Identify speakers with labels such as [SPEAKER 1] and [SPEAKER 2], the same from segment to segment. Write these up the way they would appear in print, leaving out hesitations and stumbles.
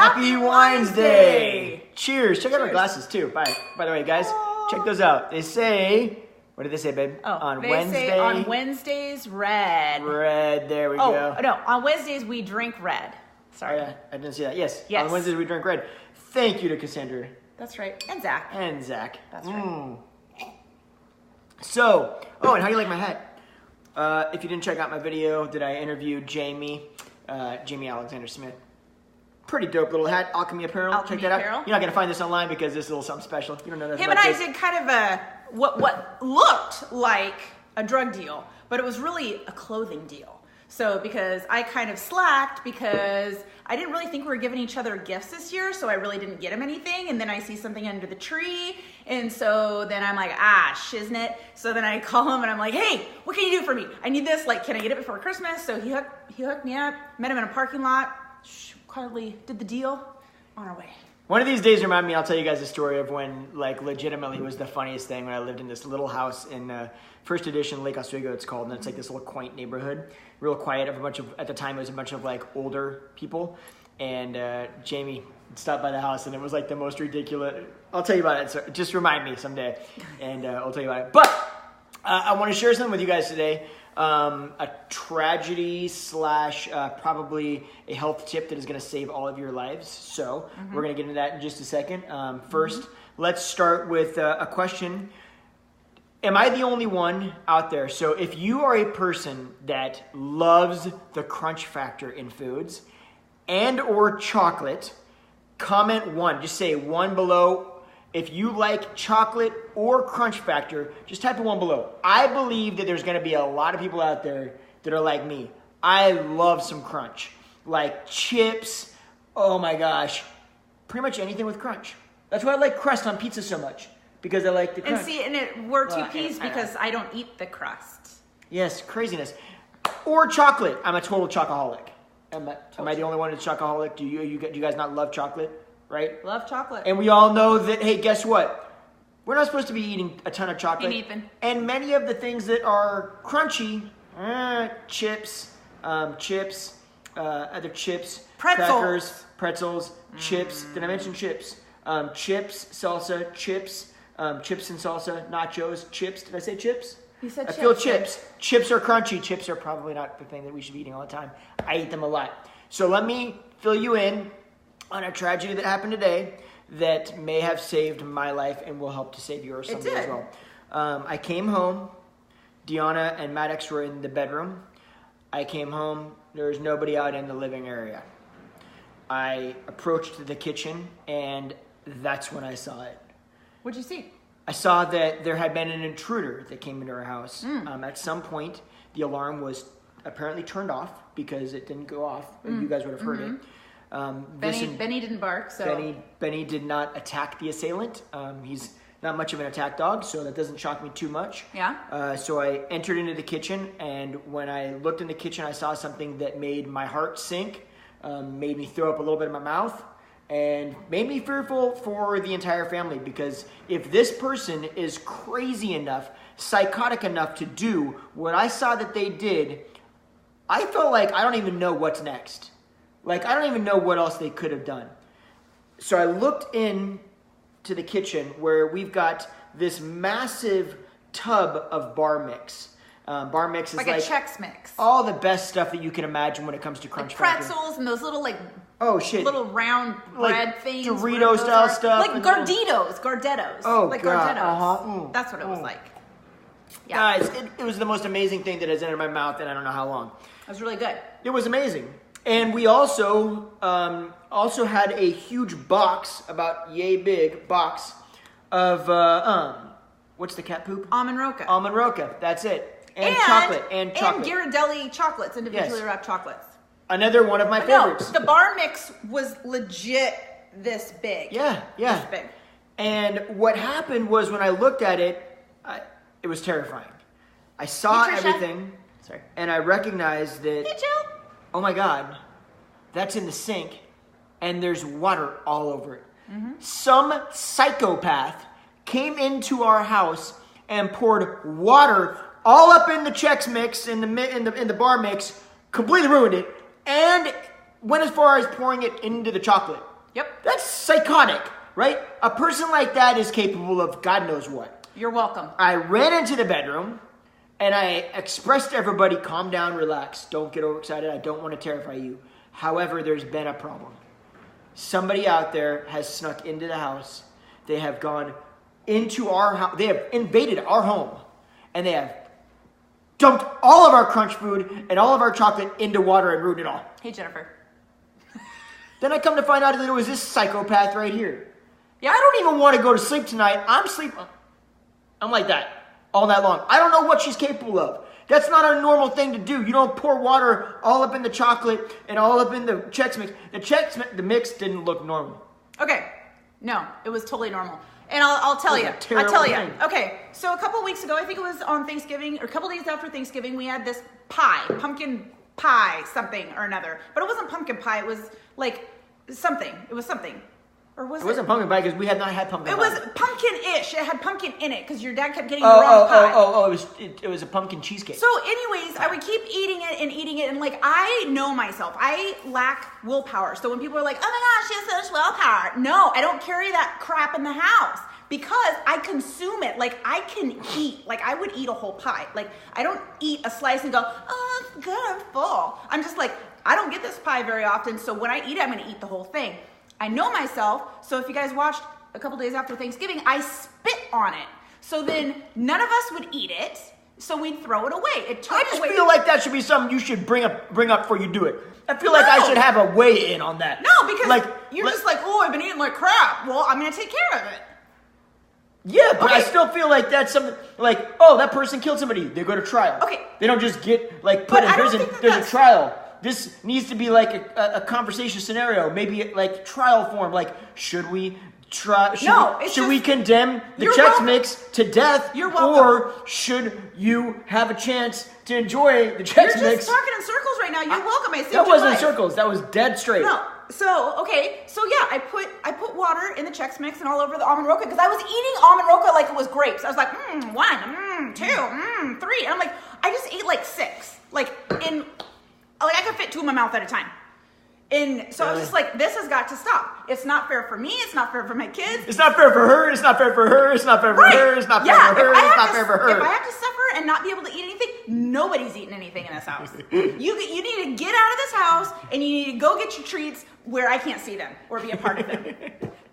[SPEAKER 1] Happy Winesday! Cheers. Check out our glasses too. By the way, guys, check those out. They say, what did they say, babe?
[SPEAKER 2] Oh,
[SPEAKER 1] on
[SPEAKER 2] they
[SPEAKER 1] Wednesday.
[SPEAKER 2] Say on Wednesdays, red.
[SPEAKER 1] Red. There we go.
[SPEAKER 2] Oh no, on Wednesdays we drink red. Sorry,
[SPEAKER 1] I didn't see that. Yes.
[SPEAKER 2] Yes.
[SPEAKER 1] On Wednesdays we drink red. Thank you to Cassandra.
[SPEAKER 2] That's right. And Zach. That's right.
[SPEAKER 1] So, and how do you like my hat? If you didn't check out my video that I interviewed Jamie Alexander Smith. Pretty dope little hat, Alchemy Apparel.
[SPEAKER 2] Alchemy
[SPEAKER 1] Check that
[SPEAKER 2] Apparel.
[SPEAKER 1] out. You're not going to find this online because this is a little something special. You don't know nothing
[SPEAKER 2] Him
[SPEAKER 1] about
[SPEAKER 2] and I
[SPEAKER 1] this.
[SPEAKER 2] did kind of a what looked like a drug deal, but it was really a clothing deal. So because I kind of slacked because I didn't really think we were giving each other gifts this year, so I really didn't get him anything. And then I see something under the tree, and so then I'm like, shiznit. So then I call him and I'm like, hey, what can you do for me? I need this. Like, can I get it before Christmas? So he hooked me up. Met him in a parking lot. Quietly did the deal. On our way.
[SPEAKER 1] One of these days, remind me, I'll tell you guys a story of when, like, legitimately was the funniest thing when I lived in this little house in First Edition, Lake Oswego, it's called, and it's like this little quaint neighborhood, real quiet. At the time, it was a bunch of like older people, and Jamie stopped by the house, and it was like the most ridiculous. I'll tell you about it. So just remind me someday, and I'll tell you about it. But I want to share something with you guys today. A tragedy / probably a health tip that is going to save all of your lives. So we're going to get into that in just a second. First, let's start with a question. Am I the only one out there? So if you are a person that loves the crunch factor in foods and or chocolate, comment 1. Just say 1 below. If you like chocolate or crunch factor, just type a 1 below. I believe that there's going to be a lot of people out there that are like me. I love some crunch. Like chips, oh my gosh. Pretty much anything with crunch. That's why I like crust on pizza so much. Because I like the crunch.
[SPEAKER 2] And we're two peas because I don't eat the crust.
[SPEAKER 1] Yes, craziness. Or chocolate. I'm a total chocoholic. Am I the only one that's chocoholic? Do you guys not love chocolate? Right?
[SPEAKER 2] Love chocolate.
[SPEAKER 1] And we all know that, hey, guess what? We're not supposed to be eating a ton of chocolate.
[SPEAKER 2] Me neither.
[SPEAKER 1] And many of the things that are crunchy, chips, other chips, crackers, pretzels, chips. Did I mention chips? Chips, salsa, chips and salsa, nachos, chips. Did I say chips?
[SPEAKER 2] You said chips.
[SPEAKER 1] I feel chips. Chips are crunchy. Chips are probably not the thing that we should be eating all the time. I eat them a lot. So let me fill you in on a tragedy that happened today that may have saved my life and will help to save yours someday as well. I came home. Deanna and Maddox were in the bedroom. I came home. There was nobody out in the living area. I approached the kitchen, and that's when I saw it.
[SPEAKER 2] What'd you see?
[SPEAKER 1] I saw that there had been an intruder that came into our house. At some point, the alarm was apparently turned off because it didn't go off. You guys would have heard it.
[SPEAKER 2] Benny didn't bark, so...
[SPEAKER 1] Benny did not attack the assailant. He's not much of an attack dog, so that doesn't shock me too much.
[SPEAKER 2] Yeah.
[SPEAKER 1] So I entered into the kitchen, and when I looked in the kitchen, I saw something that made my heart sink, made me throw up a little bit in my mouth, and made me fearful for the entire family, because if this person is crazy enough, psychotic enough to do what I saw that they did, I felt like I don't even know what's next. Like, I don't even know what else they could have done. So I looked in to the kitchen where we've got this massive tub of bar mix. Bar mix is like
[SPEAKER 2] a Chex Mix.
[SPEAKER 1] All the best stuff that you can imagine when it comes to crunch factor.
[SPEAKER 2] Pretzels and those little little round bread
[SPEAKER 1] like
[SPEAKER 2] things.
[SPEAKER 1] Dorito style stuff.
[SPEAKER 2] Like Gardettos.
[SPEAKER 1] Oh,
[SPEAKER 2] like
[SPEAKER 1] God.
[SPEAKER 2] Gardettos. That's what it was like.
[SPEAKER 1] Yeah. Guys, it was the most amazing thing that has entered my mouth in I don't know how long.
[SPEAKER 2] It was really good.
[SPEAKER 1] It was amazing. And we also had a huge box, about yay big box, of, what's the cat poop?
[SPEAKER 2] Almond Roca.
[SPEAKER 1] Almond Roca, that's it. And chocolate. And
[SPEAKER 2] Ghirardelli chocolates, individually wrapped chocolates.
[SPEAKER 1] Another one of my favorites.
[SPEAKER 2] No, the bar mix was legit this big.
[SPEAKER 1] Yeah.
[SPEAKER 2] This big.
[SPEAKER 1] And what happened was when I looked at it, it was terrifying. I saw everything, and I recognized that...
[SPEAKER 2] Hey, Jill.
[SPEAKER 1] Oh my God, that's in the sink, and there's water all over it. Some psychopath came into our house and poured water all up in the Chex Mix, in the bar mix, completely ruined it, and went as far as pouring it into the chocolate.
[SPEAKER 2] Yep.
[SPEAKER 1] That's psychotic, right? A person like that is capable of God knows what.
[SPEAKER 2] You're welcome.
[SPEAKER 1] I ran into the bedroom and I expressed to everybody, calm down, relax, don't get overexcited, I don't want to terrify you. However, there's been a problem. Somebody out there has snuck into the house. They have gone into our house. They have invaded our home. And they have dumped all of our crunch food and all of our chocolate into water and ruined it all.
[SPEAKER 2] Hey, Jennifer.
[SPEAKER 1] Then I come to find out that it was this psychopath right here. Yeah, I don't even want to go to sleep tonight. I'm like that all night long. I don't know what she's capable of. That's not a normal thing to do. You don't pour water all up in the chocolate and all up in the Chex Mix. The mix didn't look normal.
[SPEAKER 2] Okay. No, it was totally normal. And I'll tell you. Okay, so a couple weeks ago, I think it was on Thanksgiving, or a couple days after Thanksgiving, we had this pie, pumpkin pie, something or another. But it wasn't pumpkin pie. It was like something. It was something. Or was it?
[SPEAKER 1] It wasn't pumpkin pie because we had not had pumpkin pie.
[SPEAKER 2] It was pumpkin-ish. It had pumpkin in it because your dad kept getting the wrong pie.
[SPEAKER 1] It was a pumpkin cheesecake.
[SPEAKER 2] So anyways, I would keep eating it and like I know myself. I lack willpower. So when people are like, oh my gosh, she has such willpower. No, I don't carry that crap in the house because I consume it. Like I can eat. Like I would eat a whole pie. Like I don't eat a slice and go, oh, it's good, I'm full. I'm just like, I don't get this pie very often. So when I eat it, I'm going to eat the whole thing. I know myself, so if you guys watched a couple days after Thanksgiving, I spit on it. So then none of us would eat it, so we'd throw it away.
[SPEAKER 1] I just feel like that should be something you should bring up before you do it. I feel like I should have a weigh in on that.
[SPEAKER 2] No, because you're just like, oh, I've been eating like crap. Well, I'm going to take care of it.
[SPEAKER 1] Yeah, but I still feel like that's something, like, oh, that person killed somebody. They go to trial.
[SPEAKER 2] Okay.
[SPEAKER 1] They don't just get, put in prison. There's a trial. This needs to be like a conversation scenario, maybe like trial form. Like, should we try? Should we condemn the Chex Mix to death?
[SPEAKER 2] You're welcome.
[SPEAKER 1] Or should you have a chance to enjoy the Chex Mix?
[SPEAKER 2] You're just talking in circles right now. You're welcome. I see
[SPEAKER 1] that wasn't circles. That was dead straight.
[SPEAKER 2] No. So yeah, I put water in the Chex Mix and all over the almond roca because I was eating almond roca like it was grapes. I was like, 1, 2, 3. And I'm like, I just ate like 6. I could fit 2 in my mouth at a time. And so I was just like, this has got to stop. It's not fair for me. It's not fair for my kids.
[SPEAKER 1] It's not fair for her. It's not fair for her. It's not fair for her. It's not fair for her. It's not fair for her.
[SPEAKER 2] If I have to suffer and not be able to eat anything, nobody's eating anything in this house. You need to get out of this house and you need to go get your treats where I can't see them or be a part of them.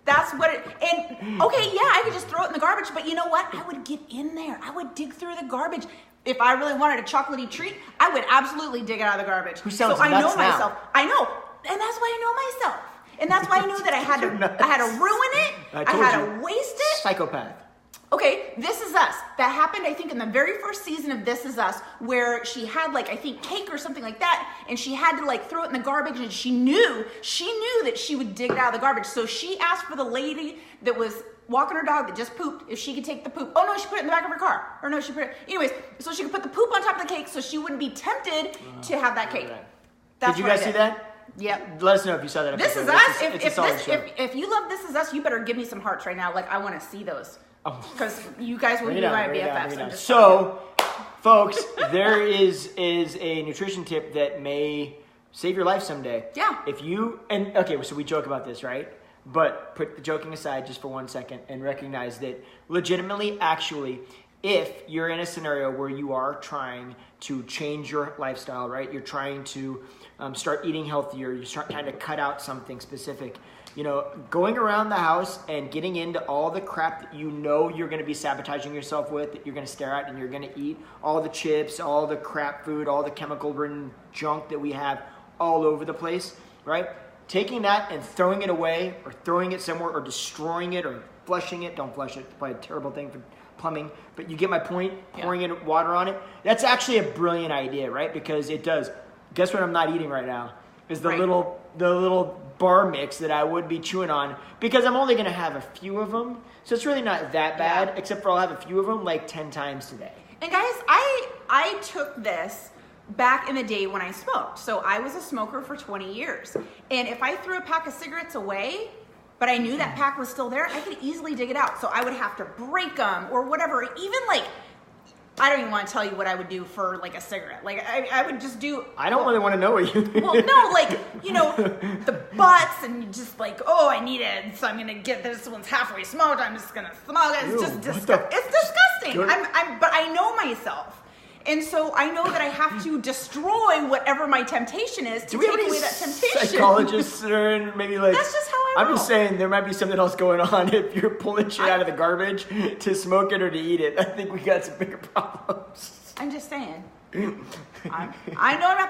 [SPEAKER 2] That's what it, and okay, yeah, I could just throw it in the garbage, but you know what? I would get in there. I would dig through the garbage. If I really wanted a chocolatey treat, I would absolutely dig it out of the garbage.
[SPEAKER 1] So
[SPEAKER 2] I know myself. I know. And that's why I know myself. And that's why I knew that I had to ruin it. I had to waste it.
[SPEAKER 1] Psychopath.
[SPEAKER 2] Okay, This Is Us. That happened, I think, in the very first season of This Is Us, where she had, I think, cake or something like that, and she had to, throw it in the garbage, and she knew that she would dig it out of the garbage. So she asked for the lady that was walking her dog that just pooped if she could take the poop. Oh, no, she put it in the back of her car. Or no, she put it... Anyways, so she could put the poop on top of the cake so she wouldn't be tempted to have that cake.
[SPEAKER 1] Did you guys see that?
[SPEAKER 2] Yep.
[SPEAKER 1] Let us know if you saw that episode.
[SPEAKER 2] This Is Us. If you love This Is Us, you better give me some hearts right now. I want to see those. Because you guys will be my BFFs.
[SPEAKER 1] So, folks, there is a nutrition tip that may save your life someday.
[SPEAKER 2] Yeah.
[SPEAKER 1] So we joke about this, right? But put the joking aside just for 1 second and recognize that legitimately, actually, if you're in a scenario where you are trying to change your lifestyle, right? You're trying to start eating healthier. You're trying to cut out something specific. Going around the house and getting into all the crap that you know you're going to be sabotaging yourself with, that you're going to stare at and you're going to eat, all the chips, all the crap food, all the chemical-ridden junk that we have all over the place, right? Taking that and throwing it away or throwing it somewhere or destroying it or flushing it. Don't flush it. It's probably a terrible thing for plumbing. But you get my point? Yeah. Pouring in water on it. That's actually a brilliant idea, right? Because it does. Guess what I'm not eating right now? Is the little bar mix that I would be chewing on, because I'm only going to have a few of them. So it's really not that bad, except for I'll have a few of them 10 times today.
[SPEAKER 2] And guys, I took this back in the day when I smoked. So I was a smoker for 20 years. And if I threw a pack of cigarettes away, but I knew that pack was still there, I could easily dig it out. So I would have to break them or whatever. Even I don't even want to tell you what I would do for like a cigarette. Like I would just do.
[SPEAKER 1] I don't really want to know what you.
[SPEAKER 2] Well, no, like the butts and you just like, oh, I need it, so I'm gonna get this one's halfway smoked. I'm just gonna smoke it. It's
[SPEAKER 1] Ew,
[SPEAKER 2] just disgusting. It's disgusting.
[SPEAKER 1] Good.
[SPEAKER 2] But I know myself, and so I know that I have to destroy whatever my temptation is to take away that temptation.
[SPEAKER 1] Psychologists or maybe like
[SPEAKER 2] That's just how I
[SPEAKER 1] I'm
[SPEAKER 2] roll.
[SPEAKER 1] just saying there might be something else going on if you're pulling shit out of the garbage to smoke it or to eat it. I think we got some bigger problems.
[SPEAKER 2] I'm just saying. I know I'm not.